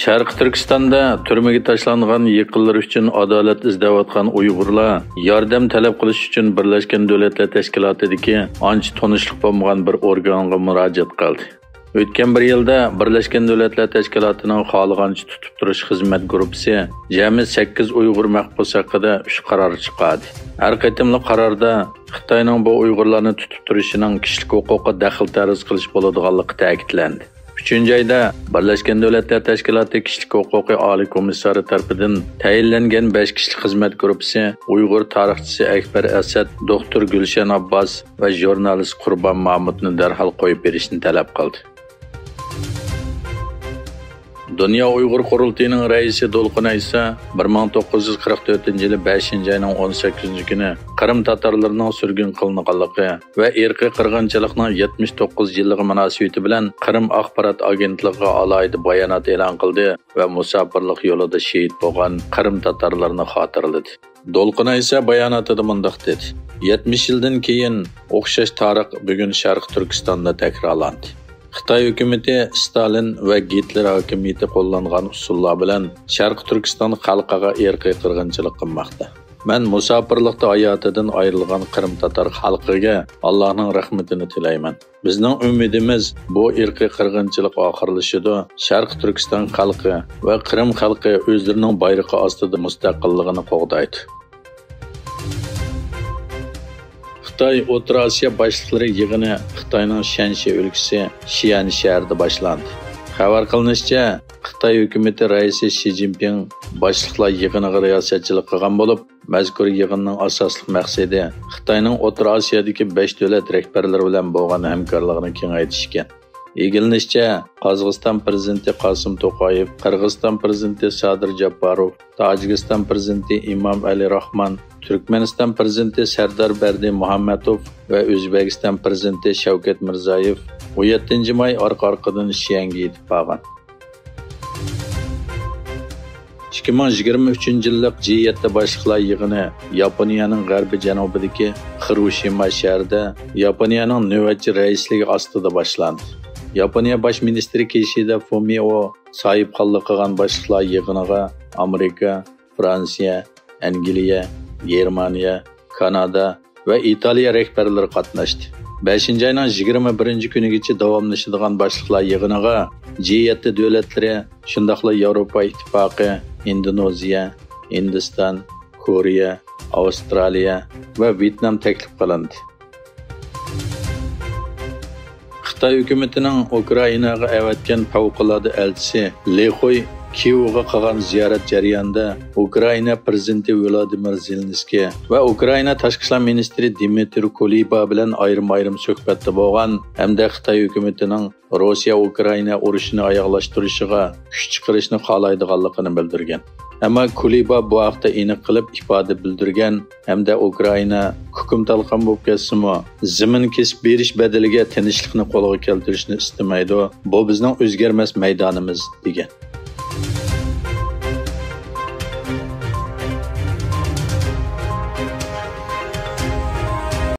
Sharq Turkistonda turmaga tashlangan yiqillar uchun adolat izlayotgan Uyg'urlar yordam talab qilish uchun Birlashgan Davlatlar Tashkilotidagi ancha tanishlik bo'lmagan bir organga murojaat qildi. O'tgan bir yilda Birlashgan Davlatlar Tashkilotining xohlagancha tutib turish xizmat guruhi jami 8 Uyg'ur mahbus haqida 3 qaror chiqardi. Har qatimli qarorda Xitoyning bu Uyg'urlarni tutib turishining kishilik huquqiga daxl tarz qilish bo'ladiganligi ta'kidlandi. 3-oyda Birlashgan Davlatlar Tashkiloti Kishilik huquqi oliy komissari tomonidan tayinlangan 5 kishilik xizmat guruhi Uyg'ur tarixchisi Akbar Asad, doktor Gulshan Abbos va jurnalist Qurbon Mahmudni darhol qo'yib berishni talab qildi. Dünya Uyghur Qurultayının raisi Dolqun Aysa 1944-yılı 5-ayning 18-günü Qrim Tatarlarının sürgün qılınğanlığı ve irqi qırğınçılıqning 79 yıllığı münasibeti bilan Qrim Axborot Agentligiga alayda bayonot e'lon qildi ve musafirlik yo'lida şehit bo'lgan Qrim Tatarlarini xotirladi. Dolqun Aysa bayonotida mundaq dedi: 70 yildan keyin o'xshash tarix bugun Sharq Turkistonda takrorlandi. Xitoy hukumati Stalin va Gitler hokimiyati qo'llangan usullar bilan Sharq Turkiston xalqiga irqiy qirg'inchilik qilmoqda. Men musofirlikda hayotidan ayrilgan Qrim Tatar xalqiga Allohning rahmatini tilayman. Bizning umidimiz bu irqiy qirg'inchilik oxirlashida Sharq Turkiston xalqi va Qrim xalqi o'zlarining bayrog'i ostida mustaqilligini qo'g'daydi. Xitoy O'rta Osiyo boshliqlari yig'ini Xitoyning Shanxi o'lkasi Xi'an shahrida boshlandi. Xabar qilinishicha, Xitoy hukumati raisi Xi Jinping boshliqlar yig'iniga riyosatchilik qilgan bo'lib, mazkur yig'inning asosli maqsadi Xitoyning O'rta Osiyodagi 5 davlat rahbarlari bilan bo'lgan hamkorligini kengaytirish ekan. Egilishicha, Qozog'iston prezidenti Qosim To'qayev, Qirg'iziston prezidenti Sadir Japarov, Tojikiston prezidenti Imom Ali Rahmon, Turkmeniston prezidenti Sardar Berdi Muhammadov va O'zbekiston prezidenti Shavkat Mirziyoyev 17-may orqa-orqadan Xi'anga yetib borgan. 2023-yillik G7 boshliqlar yig'ini Yaponiyaning g'arbiy janubidagi Hiroshima shahrida Yaponiyaning navbatchi raisligi ostida boshlandi. Yaponiya bosh ministri Kishida Fumio sohibxonlik qilgan boshliqlar yig'iniga Amerika, Fransiya, Angliya, Germaniya, Kanada va Italiya rahbarlari qatnashdi. 5-ayning 21-kunigacha davomlashadigan boshliqlar yig'iniga G7 davlatlari, shundaqla Yevropa Ittifoqi, Indoneziya, Hindiston, Koreya, Avstraliya va Vyetnam taklif qilindi. Xitoy hukumatining Ukrainaga avatgan favqulodda elchisi Li Hui Kiyevga qilgan ziyorat jarayonida Ukraina prezidenti Volodymyr Zelenskiy va Ukraina tashqi ishlar ministri Dmitry Kuleba bilan ayrim suhbatda bo'lgan hamda Xitoy hukumatining Rossiya-Ukraina urushini oyoqlashtirishiga kuch chiqarishni xohlaydiganligini bildirgan. Ammo Kuleba bu haqda aniq qilib ifoda bildirgan hamda Ukraina hukm talqon bo'lib ketsa-mu, zamin kesib berish badaliga tinchlikni qo'lga keltirishni istamaydi. Bu bizning o'zgarmas maydonimiz degan.